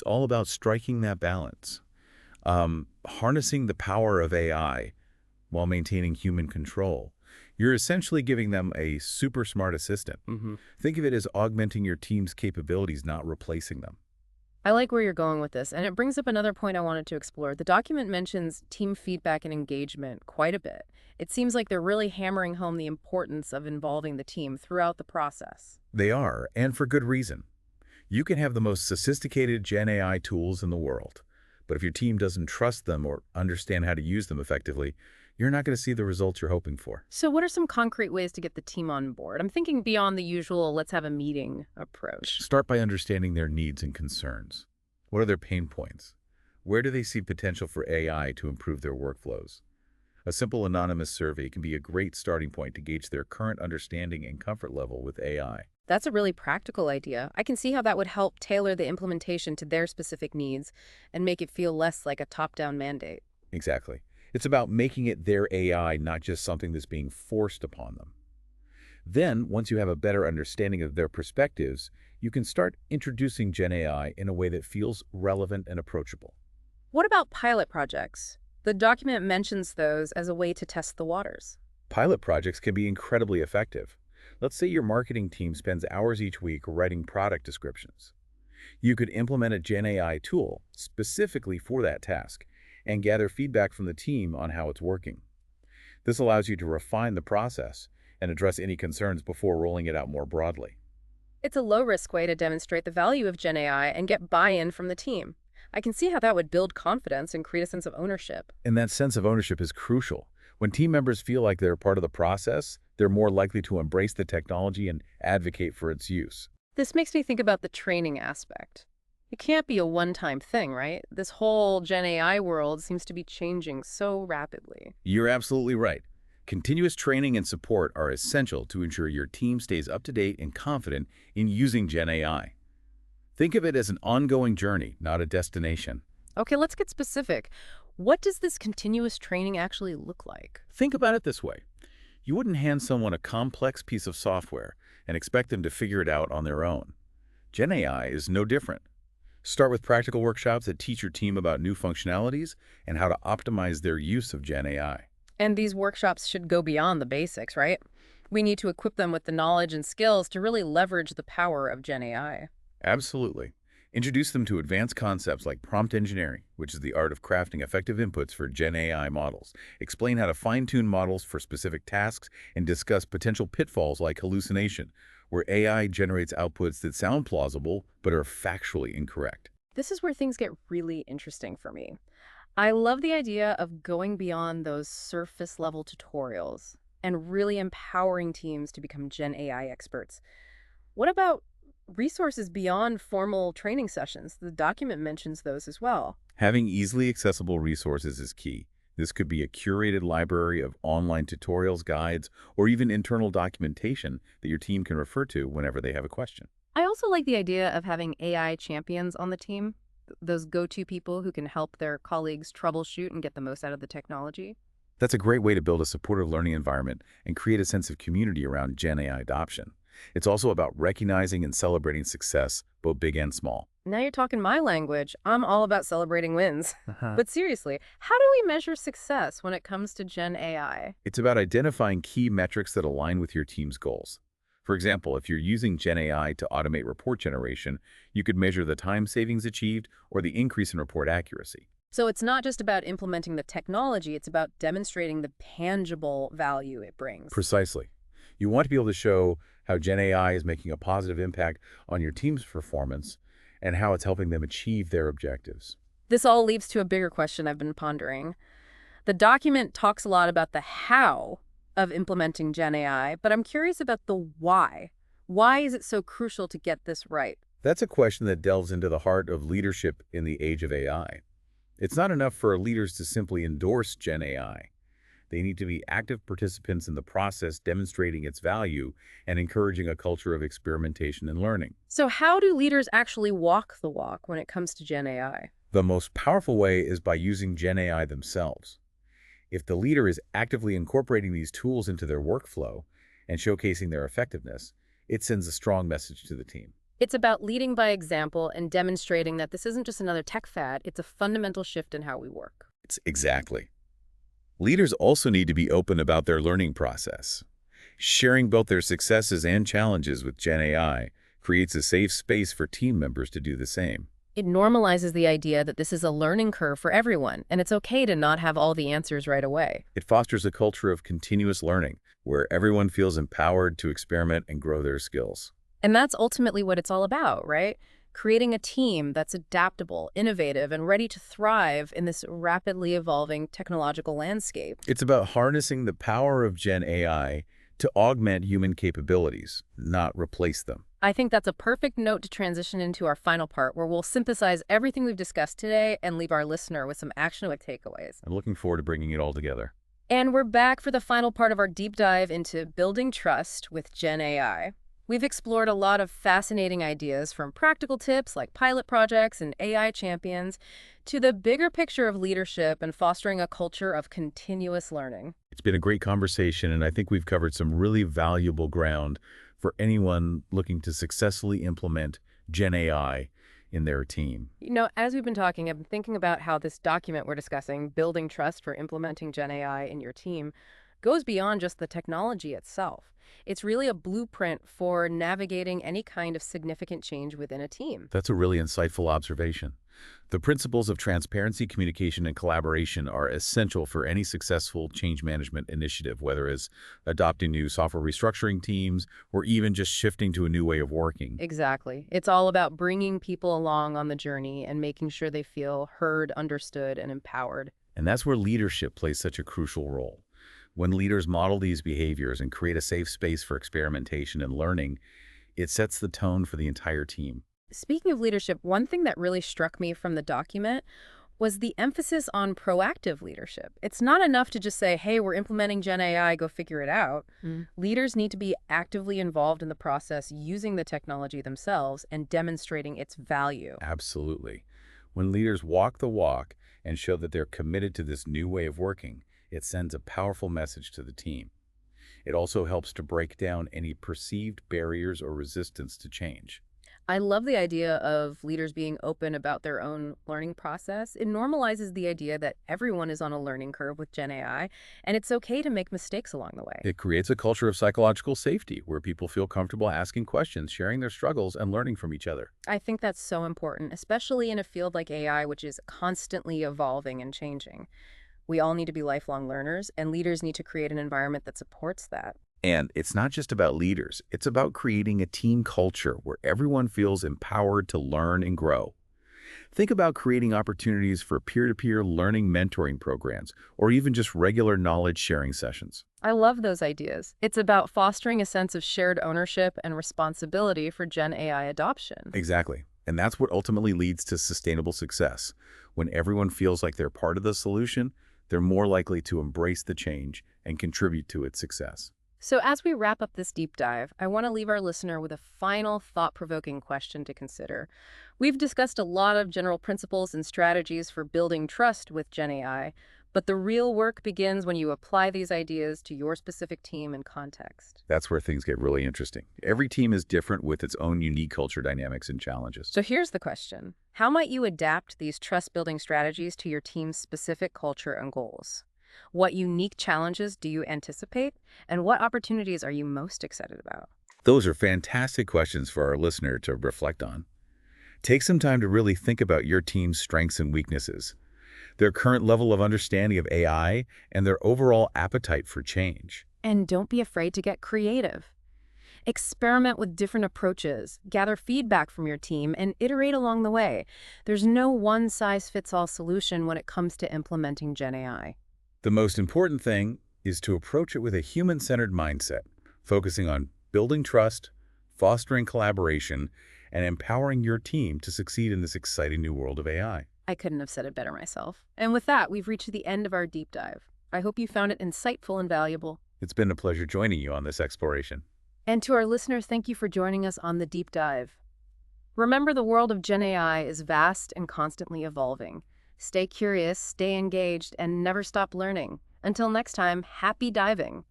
It's all about striking that balance, harnessing the power of AI while maintaining human control. You're essentially giving them a super smart assistant. Hmm. Think of it as augmenting your team's capabilities, not replacing them. I like where you're going with this, and it brings up another point I wanted to explore. The document mentions team feedback and engagement quite a bit. It seems like they're really hammering home the importance of involving the team throughout the process. They are, and for good reason. You can have the most sophisticated Gen AI tools in the world, but if your team doesn't trust them or understand how to use them effectively, you're not going to see the results you're hoping for. So, what are some concrete ways to get the team on board? I'm thinking beyond the usual let's have a meeting approach. Start by understanding their needs and concerns. What are their pain points? Where do they see potential for AI to improve their workflows? A simple anonymous survey can be a great starting point to gauge their current understanding and comfort level with AI. That's a really practical idea. I can see how that would help tailor the implementation to their specific needs and make it feel less like a top-down mandate. Exactly. It's about making it their AI, not just something that's being forced upon them. Then, once you have a better understanding of their perspectives, you can start introducing Gen AI in a way that feels relevant and approachable. What about pilot projects? The document mentions those as a way to test the waters. Pilot projects can be incredibly effective. Let's say your marketing team spends hours each week writing product descriptions. You could implement a Gen AI tool specifically for that task and gather feedback from the team on how it's working. This allows you to refine the process and address any concerns before rolling it out more broadly. It's a low-risk way to demonstrate the value of Gen AI and get buy-in from the team. I can see how that would build confidence and create a sense of ownership. And that sense of ownership is crucial. When team members feel like they're part of the process, they're more likely to embrace the technology and advocate for its use. This makes me think about the training aspect. It can't be a one-time thing, right? This whole Gen AI world seems to be changing so rapidly. You're absolutely right. Continuous training and support are essential to ensure your team stays up to date and confident in using Gen AI. Think of it as an ongoing journey, not a destination. Okay, let's get specific. What does this continuous training actually look like? Think about it this way. You wouldn't hand someone a complex piece of software and expect them to figure it out on their own. Gen AI is no different. Start with practical workshops that teach your team about new functionalities and how to optimize their use of Gen AI. And these workshops should go beyond the basics, right? We need to equip them with the knowledge and skills to really leverage the power of Gen AI. Absolutely. Introduce them to advanced concepts like prompt engineering, which is the art of crafting effective inputs for Gen AI models. Explain how to fine-tune models for specific tasks and discuss potential pitfalls like hallucination, where AI generates outputs that sound plausible but are factually incorrect. This is where things get really interesting for me. I love the idea of going beyond those surface-level tutorials and really empowering teams to become Gen AI experts. What about resources beyond formal training sessions? The document mentions those as well. Having easily accessible resources is key. This could be a curated library of online tutorials, guides, or even internal documentation that your team can refer to whenever they have a question. I also like the idea of having AI champions on the team, those go-to people who can help their colleagues troubleshoot and get the most out of the technology. That's a great way to build a supportive learning environment and create a sense of community around Gen AI adoption. It's also about recognizing and celebrating success, both big and small. Now you're talking my language. I'm all about celebrating wins. But seriously, how do we measure success when it comes to Gen AI? It's about identifying key metrics that align with your team's goals. For example, if you're using Gen AI to automate report generation, you could measure the time savings achieved or the increase in report accuracy. So it's not just about implementing the technology, it's about demonstrating the tangible value it brings. Precisely. You want to be able to show how Gen AI is making a positive impact on your team's performance and how it's helping them achieve their objectives. This all leads to a bigger question I've been pondering. The document talks a lot about the how of implementing Gen AI, but I'm curious about the why. Why is it so crucial to get this right? That's a question that delves into the heart of leadership in the age of AI. It's not enough for leaders to simply endorse Gen AI. They need to be active participants in the process, demonstrating its value and encouraging a culture of experimentation and learning. So how do leaders actually walk the walk when it comes to Gen AI? The most powerful way is by using Gen AI themselves. If the leader is actively incorporating these tools into their workflow and showcasing their effectiveness, it sends a strong message to the team. It's about leading by example and demonstrating that this isn't just another tech fad, it's a fundamental shift in how we work. It's exactly. Leaders also need to be open about their learning process. Sharing both their successes and challenges with Gen AI creates a safe space for team members to do the same. It normalizes the idea that this is a learning curve for everyone, and it's okay to not have all the answers right away. It fosters a culture of continuous learning where everyone feels empowered to experiment and grow their skills. And that's ultimately what it's all about, right? Creating a team that's adaptable, innovative, and ready to thrive in this rapidly evolving technological landscape. It's about harnessing the power of Gen AI to augment human capabilities, not replace them. I think that's a perfect note to transition into our final part, where we'll synthesize everything we've discussed today and leave our listener with some actionable takeaways. I'm looking forward to bringing it all together. And we're back for the final part of our deep dive into building trust with Gen AI. We've explored a lot of fascinating ideas, from practical tips like pilot projects and AI champions to the bigger picture of leadership and fostering a culture of continuous learning. It's been a great conversation, and I think we've covered some really valuable ground for anyone looking to successfully implement Gen AI in their team. As we've been talking, I've been thinking about how this document we're discussing, Building Trust for Implementing Gen AI in Your Team, goes beyond just the technology itself. It's really a blueprint for navigating any kind of significant change within a team. That's a really insightful observation. The principles of transparency, communication, and collaboration are essential for any successful change management initiative, whether it's adopting new software restructuring teams or even just shifting to a new way of working. Exactly. It's all about bringing people along on the journey and making sure they feel heard, understood, and empowered. And that's where leadership plays such a crucial role. When leaders model these behaviors and create a safe space for experimentation and learning, it sets the tone for the entire team. Speaking of leadership, one thing that really struck me from the document was the emphasis on proactive leadership. It's not enough to just say, hey, we're implementing Gen AI, go figure it out. Leaders need to be actively involved in the process, using the technology themselves and demonstrating its value. Absolutely. When leaders walk the walk and show that they're committed to this new way of working, it sends a powerful message to the team. It also helps to break down any perceived barriers or resistance to change. I love the idea of leaders being open about their own learning process. It normalizes the idea that everyone is on a learning curve with Gen AI, and it's okay to make mistakes along the way. It creates a culture of psychological safety where people feel comfortable asking questions, sharing their struggles, and learning from each other. I think that's so important, especially in a field like AI, which is constantly evolving and changing. We all need to be lifelong learners, and leaders need to create an environment that supports that. And it's not just about leaders. It's about creating a team culture where everyone feels empowered to learn and grow. Think about creating opportunities for peer-to-peer learning mentoring programs, or even just regular knowledge sharing sessions. I love those ideas. It's about fostering a sense of shared ownership and responsibility for Gen AI adoption. Exactly. And that's what ultimately leads to sustainable success. When everyone feels like they're part of the solution, they're more likely to embrace the change and contribute to its success. So as we wrap up this deep dive, I want to leave our listener with a final thought-provoking question to consider. We've discussed a lot of general principles and strategies for building trust with Gen AI, but the real work begins when you apply these ideas to your specific team and context. That's where things get really interesting. Every team is different with its own unique culture dynamics and challenges. So here's the question. How might you adapt these trust-building strategies to your team's specific culture and goals? What unique challenges do you anticipate? And what opportunities are you most excited about? Those are fantastic questions for our listener to reflect on. Take some time to really think about your team's strengths and weaknesses, their current level of understanding of AI, and their overall appetite for change. And don't be afraid to get creative. Experiment with different approaches, gather feedback from your team, and iterate along the way. There's no one-size-fits-all solution when it comes to implementing Gen AI. The most important thing is to approach it with a human-centered mindset, focusing on building trust, fostering collaboration, and empowering your team to succeed in this exciting new world of AI. I couldn't have said it better myself. And with that, we've reached the end of our deep dive. I hope you found it insightful and valuable. It's been a pleasure joining you on this exploration. And to our listeners, thank you for joining us on the deep dive. Remember, the world of Gen AI is vast and constantly evolving. Stay curious, stay engaged, and never stop learning. Until next time, happy diving!